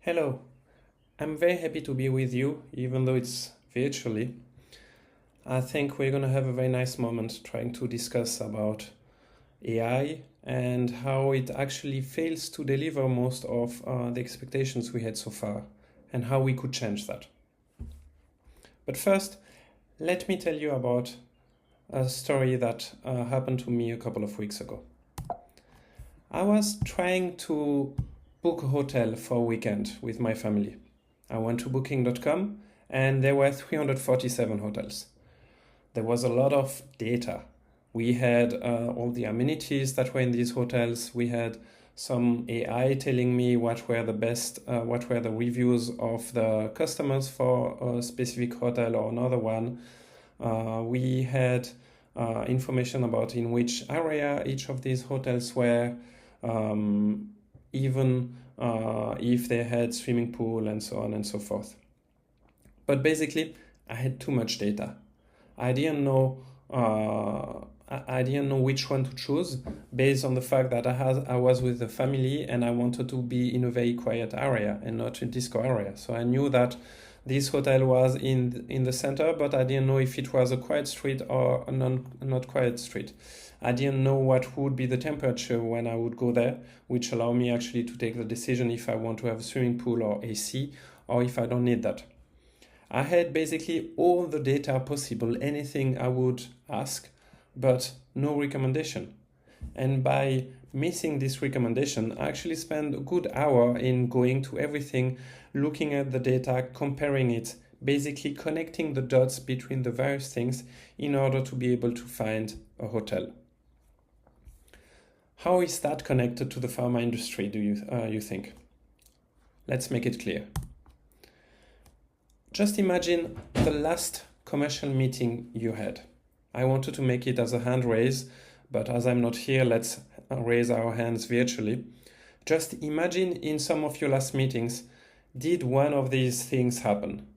Hello, I'm very happy to be with you, even though it's virtually. I think we're going to have a very nice moment trying to discuss about AI and how it actually fails to deliver most of the expectations we had so far and how we could change that. But first, let me tell you about a story that happened to me a couple of weeks ago. I was trying to book a hotel for a weekend with my family. I went to booking.com and there were 347 hotels. There was a lot of data. We had all the amenities that were in these hotels. We had some AI telling me what were the reviews of the customers for a specific hotel or another one. We had information about in which area each of these hotels were, even if they had swimming pool and so on and so forth. But basically, I had too much data. I didn't know which one to choose based on the fact that I was with the family and I wanted to be in a very quiet area and not a disco area. So I knew that this hotel was in the center, but I didn't know if it was a quiet street or a not quiet street. I didn't know what would be the temperature when I would go there, which allowed me actually to take the decision if I want to have a swimming pool or AC, or if I don't need that. I had basically all the data possible, anything I would ask, but no recommendation. And by missing this recommendation, I actually spent a good hour in going to everything, looking at the data, comparing it, basically connecting the dots between the various things in order to be able to find a hotel. How is that connected to the pharma industry, do you think? Let's make it clear. Just imagine the last commercial meeting you had. I wanted to make it as a hand raise, but as I'm not here, let's raise our hands virtually. Just imagine in some of your last meetings, did one of these things happen?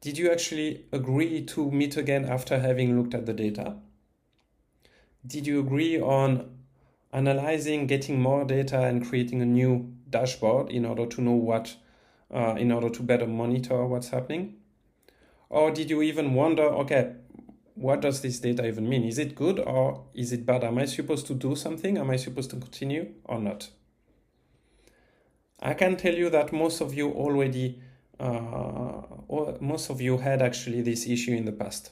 Did you actually agree to meet again after having looked at the data? Did you agree on analyzing, getting more data and creating a new dashboard in order to know in order to better monitor what's happening? Or did you even wonder, okay, what does this data even mean? Is it good or is it bad? Am I supposed to do something? Am I supposed to continue or not? I can tell you that most of you had actually this issue in the past.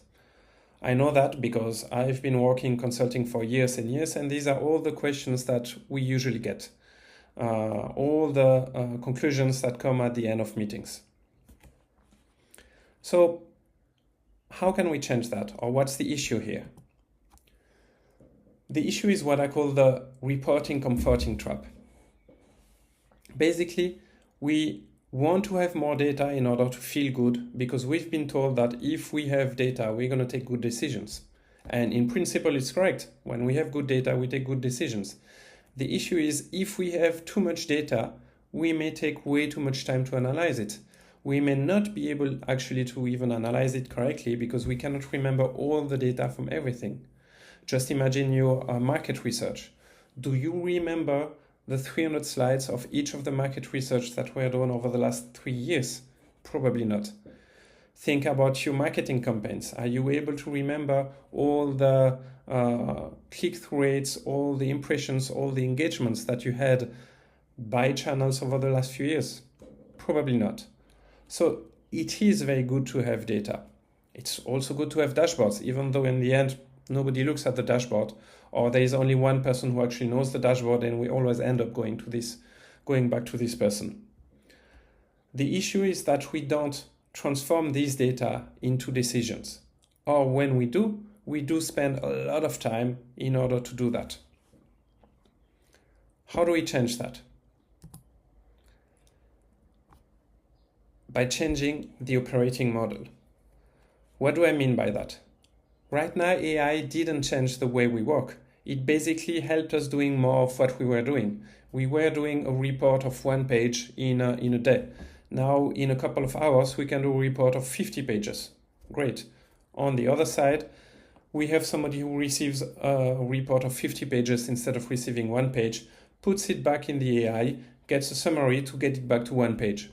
I know that because I've been working consulting for years and years, and these are all the questions that we usually get, all the conclusions that come at the end of meetings. So how can we change that, or what's the issue here? The issue is what I call the reporting comforting trap. Basically, we want to have more data in order to feel good because we've been told that if we have data, we're going to take good decisions. And in principle, it's correct. When we have good data, we take good decisions. The issue is if we have too much data, we may take way too much time to analyze it. We may not be able actually to even analyze it correctly because we cannot remember all the data from everything. Just imagine your market research. Do you remember the 300 slides of each of the market research that were done over the last 3 years? Probably not. Think about your marketing campaigns. Are you able to remember all the click-through rates, all the impressions, all the engagements that you had by channels over the last few years? Probably not. So it is very good to have data. It's also good to have dashboards, even though in the end, nobody looks at the dashboard, or there is only one person who actually knows the dashboard, and we always end up going back to this person. The issue is that we don't transform these data into decisions. Or when we do spend a lot of time in order to do that. How do we change that? By changing the operating model. What do I mean by that? Right now, AI didn't change the way we work. It basically helped us doing more of what we were doing. We were doing a report of 1 page in a day. Now, in a couple of hours, we can do a report of 50 pages. Great. On the other side, we have somebody who receives a report of 50 pages instead of receiving 1 page, puts it back in the AI, gets a summary to get it back to 1 page.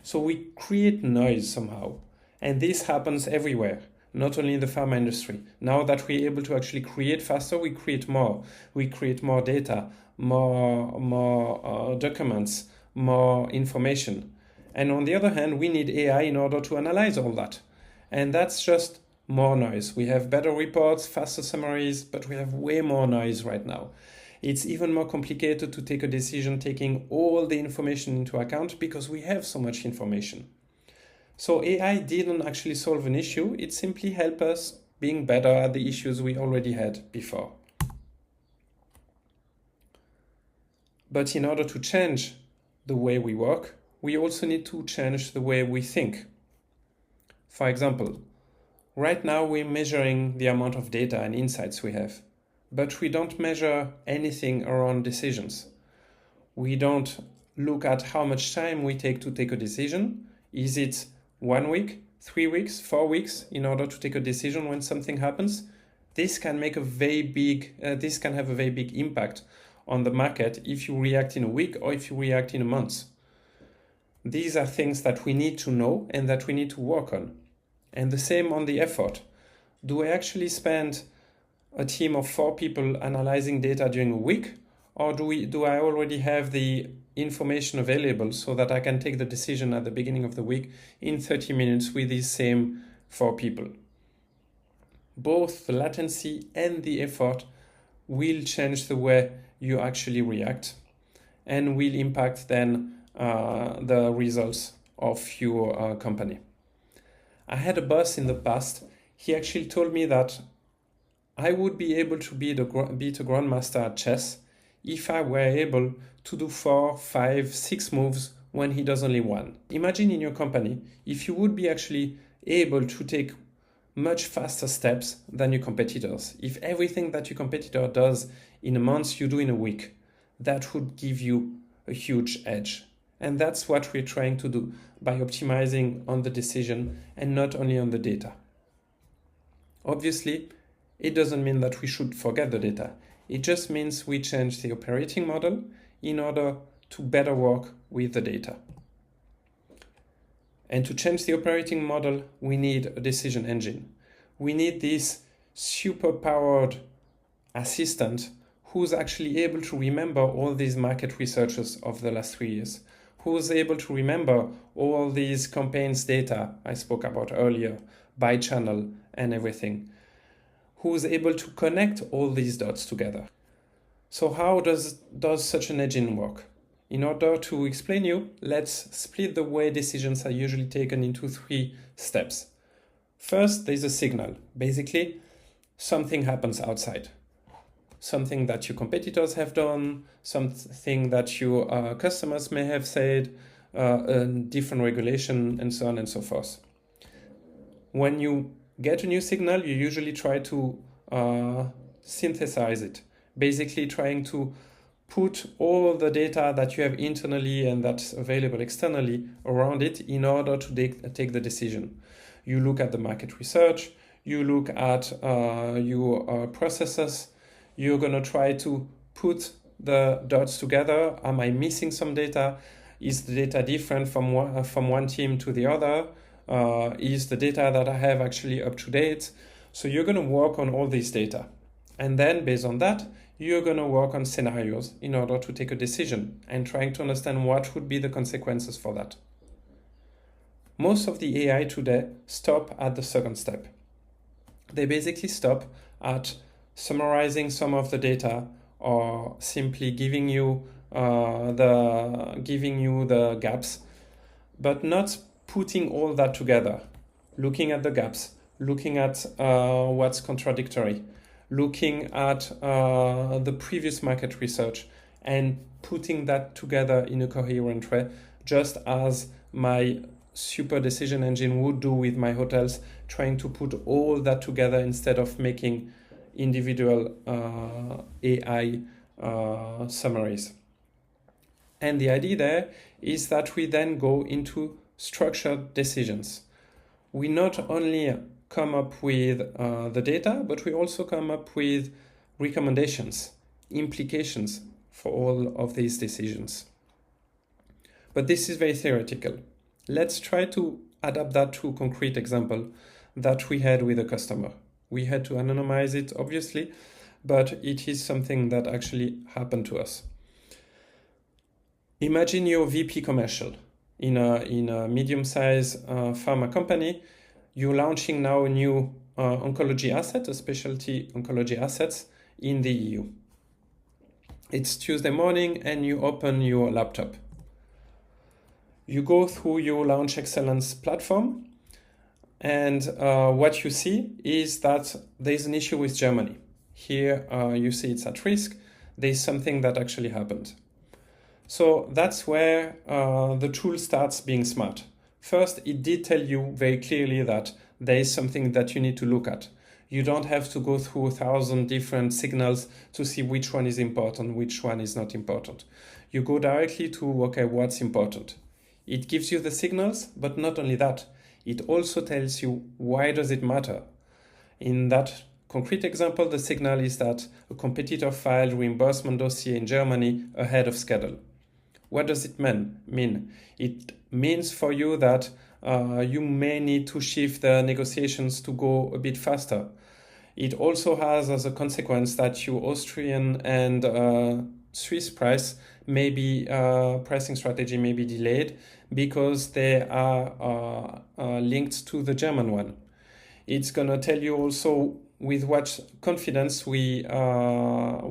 So we create noise somehow. And this happens everywhere, not only in the pharma industry. Now that we're able to actually create faster, we create more. We create more data, more documents, more information. And on the other hand, we need AI in order to analyze all that. And that's just more noise. We have better reports, faster summaries, but we have way more noise right now. It's even more complicated to take a decision taking all the information into account because we have so much information. So AI didn't actually solve an issue, it simply helped us being better at the issues we already had before. But in order to change the way we work, we also need to change the way we think. For example, right now we're measuring the amount of data and insights we have, but we don't measure anything around decisions. We don't look at how much time we take to take a decision. Is it 1 week, 3 weeks, 4 weeks in order to take a decision when something happens? This can make a very big, this can have a very big impact on the market if you react in a week or if you react in a month. These are things that we need to know and that we need to work on. And the same on the effort. Do I actually spend a team of 4 people analyzing data during a week, or do I already have the information available so that I can take the decision at the beginning of the week in 30 minutes with these same 4 people? Both the latency and the effort will change the way you actually react and will impact then the results of your company. I had a boss in the past. He actually told me that I would be able to beat a grandmaster at chess if I were able to do 4, 5, 6 moves when he does only 1. Imagine in your company if you would be actually able to take much faster steps than your competitors. If everything that your competitor does in a month you do in a week, that would give you a huge edge. And that's what we're trying to do by optimizing on the decision and not only on the data. Obviously, it doesn't mean that we should forget the data. It just means we change the operating model in order to better work with the data. And to change the operating model, we need a decision engine. We need this super powered assistant who's actually able to remember all these market researches of the last 3 years, who's able to remember all these campaigns data I spoke about earlier, by channel and everything, who's able to connect all these dots together. So how does such an engine work? In order to explain you, let's split the way decisions are usually taken into 3 steps. First, there's a signal. Basically, something happens outside. Something that your competitors have done, something that your customers may have said, a different regulation, and so on and so forth. When you get a new signal, you usually try to synthesize it, basically trying to put all the data that you have internally and that's available externally around it in order to take the decision. You look at the market research, you look at your processes, you're going to try to put the dots together. Am I missing some data? Is the data different from one team to the other? Is the data that I have actually up to date? So you're going to work on all this data. And then based on that, you're going to work on scenarios in order to take a decision and trying to understand what would be the consequences for that. Most of the AI today stop at the second step. They basically stop at summarizing some of the data or simply giving you the gaps, but not putting all that together, looking at the gaps, looking at what's contradictory, looking at the previous market research and putting that together in a coherent way, just as my super decision engine would do with my hotels, trying to put all that together instead of making individual AI summaries. And the idea there is that we then go into structured decisions. We not only come up with the data, but we also come up with recommendations, implications for all of these decisions. But this is very theoretical. Let's try to adapt that to a concrete example that we had with a customer. We had to anonymize it, obviously, but it is something that actually happened to us. Imagine your VP commercial in a medium-sized pharma company. You're launching now a new oncology asset, a specialty oncology assets in the EU. It's Tuesday morning and you open your laptop. You go through your Launch Excellence platform, and what you see is that there's an issue with Germany. Here you see it's at risk. There's something that actually happened. So that's where the tool starts being smart. First, it did tell you very clearly that there is something that you need to look at. You don't have to go through 1,000 different signals to see which one is important, which one is not important. You go directly to, okay, what's important? It gives you the signals, but not only that, it also tells you why does it matter. In that concrete example, the signal is that a competitor filed reimbursement dossier in Germany ahead of schedule. What does it mean? It means for you that you may need to shift the negotiations to go a bit faster. It also has as a consequence that your Austrian and Swiss pricing strategy may be delayed because they are linked to the German one. It's going to tell you also with what confidence we are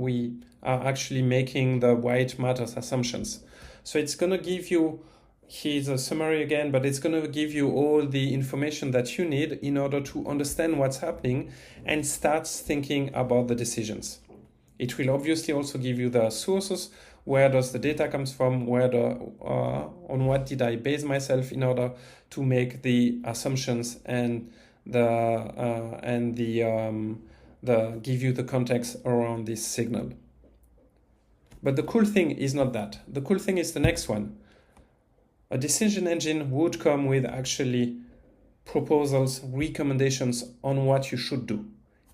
actually making the white matters assumptions. So it's going to give you, here's a summary again, but it's going to give you all the information that you need in order to understand what's happening and start thinking about the decisions. It will obviously also give you the sources. Where does the data comes from? On what did I base myself in order to make the assumptions and give you the context around this signal. But the cool thing is not that. The cool thing is the next one. A decision engine would come with actually proposals, recommendations on what you should do.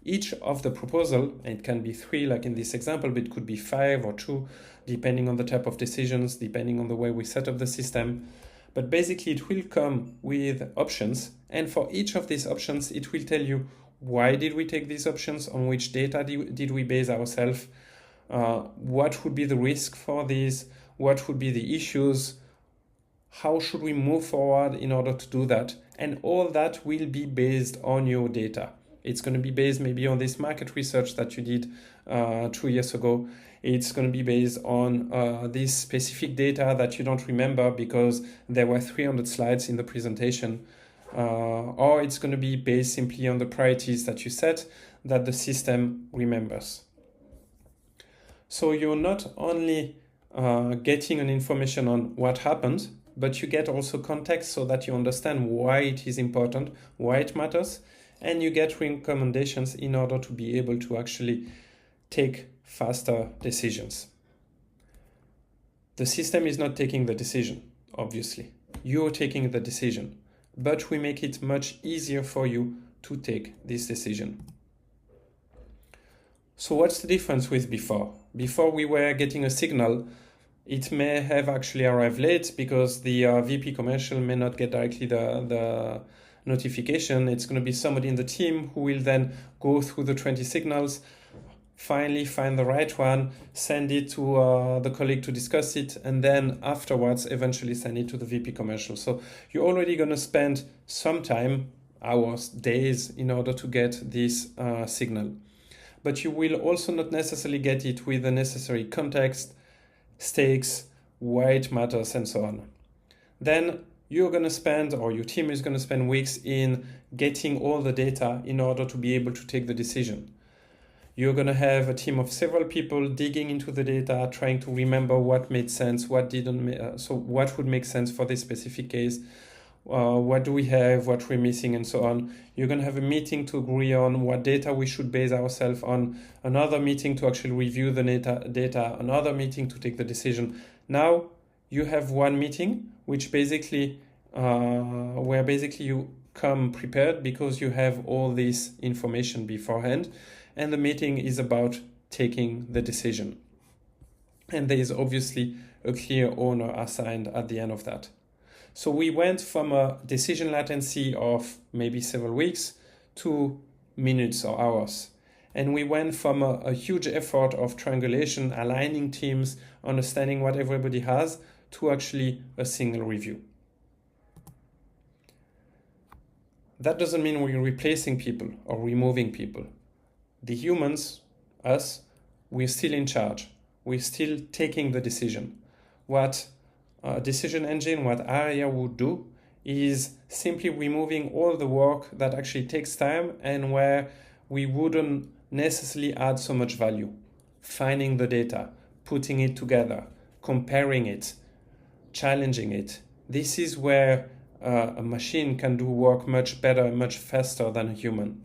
Each of the proposal, and it can be 3 like in this example, but it could be 5 or 2, depending on the type of decisions, depending on the way we set up the system. But basically it will come with options, and for each of these options it will tell you why did we take these options, on which data did we base ourselves, what would be the risk for these, what would be the issues, how should we move forward in order to do that, and all that will be based on your data. It's going to be based maybe on this market research that you did 2 years ago. It's going to be based on this specific data that you don't remember because there were 300 slides in the presentation. Or it's going to be based simply on the priorities that you set that the system remembers. So you're not only getting an information on what happened, but you get also context so that you understand why it is important, why it matters, and you get recommendations in order to be able to actually take faster decisions. The system is not taking the decision, obviously. You're taking the decision, but we make it much easier for you to take this decision. So what's the difference with before? Before we were getting a signal, it may have actually arrived late because the VP commercial may not get directly the notification. It's going to be somebody in the team who will then go through the 20 signals, finally find the right one, send it to the colleague to discuss it, and then afterwards eventually send it to the VP commercial. So you're already going to spend some time, hours, days, in order to get this signal. But you will also not necessarily get it with the necessary context, stakes, why it matters, and so on. Then you're going to spend, or your team is going to spend weeks in getting all the data in order to be able to take the decision. You're going to have a team of several people digging into the data, trying to remember what made sense, what didn't, so what would make sense for this specific case, what do we have, what we're missing, and so on. You're going to have a meeting to agree on what data we should base ourselves on, another meeting to actually review the data, another meeting to take the decision. Now you have one meeting, which basically, where basically you come prepared because you have all this information beforehand, and the meeting is about taking the decision. And there is obviously a clear owner assigned at the end of that. So we went from a decision latency of maybe several weeks to minutes or hours. And we went from a huge effort of triangulation, aligning teams, understanding what everybody has, to actually a single review. That doesn't mean we're replacing people or removing people. The humans, us, we're still in charge. We're still taking the decision. What a decision engine, what ARIA would do, is simply removing all the work that actually takes time and where we wouldn't necessarily add so much value. Finding the data, putting it together, comparing it, challenging it. This is where a machine can do work much better, much faster than a human.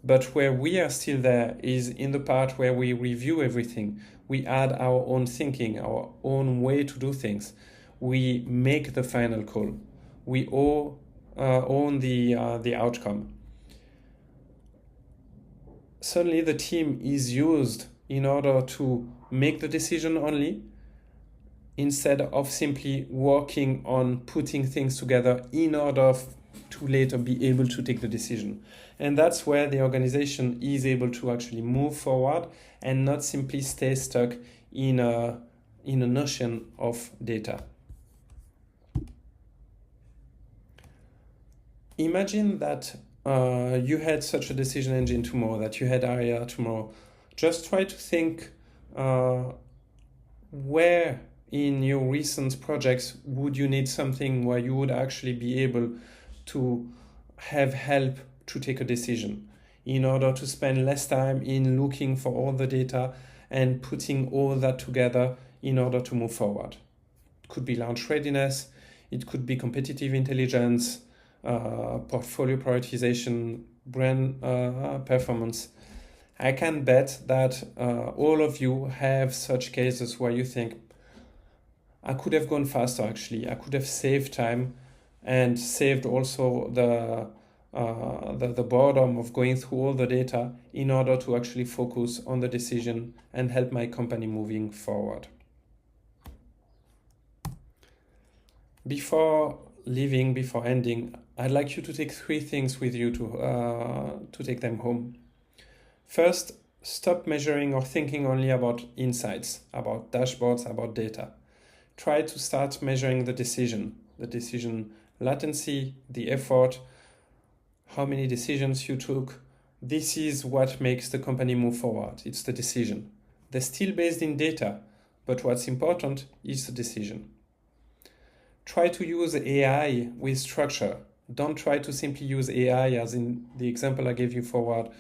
But where we are still there is in the part where we review everything. We add our own thinking, our own way to do things. We make the final call. We all own the outcome. Suddenly the team is used in order to make the decision only, instead of simply working on putting things together in order to later be able to take the decision. And that's where the organization is able to actually move forward and not simply stay stuck in an ocean of data. Imagine that you had such a decision engine tomorrow, that you had ARIA tomorrow. Just try to think where in your recent projects would you need something where you would actually be able to have help to take a decision in order to spend less time in looking for all the data and putting all that together in order to move forward. It could be launch readiness, it could be competitive intelligence, portfolio prioritization, brand performance. I can bet that all of you have such cases where you think, I could have gone faster actually. I could have saved time and saved also the boredom of going through all the data in order to actually focus on the decision and help my company moving forward. Before leaving, before ending, I'd like you to take 3 things with you to take them home. First, stop measuring or thinking only about insights, about dashboards, about data. Try to start measuring the decision latency, the effort, how many decisions you took. This is what makes the company move forward. It's the decision. They're still based in data, but what's important is the decision. Try to use AI with structure. Don't try to simply use AI, as in the example I gave you forward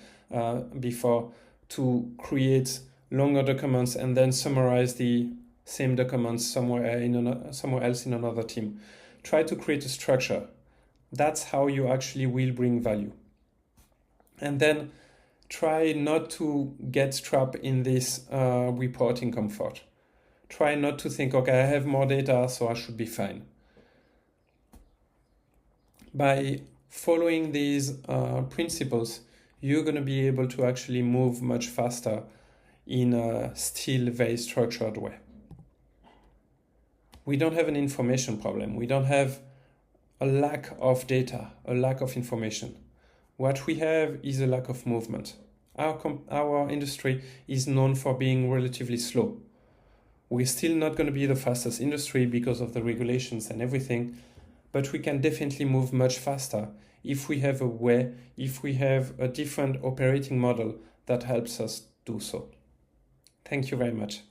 before, to create longer documents and then summarize the same documents somewhere else in another team. Try to create a structure. That's how you actually will bring value. And then try not to get trapped in this reporting comfort. Try not to think, okay, I have more data, so I should be fine. By following these principles, you're going to be able to actually move much faster in a still very structured way. We don't have an information problem. We don't have a lack of data, a lack of information. What we have is a lack of movement. Our industry is known for being relatively slow. We're still not going to be the fastest industry because of the regulations and everything, but we can definitely move much faster if we have a different operating model that helps us do so. Thank you very much.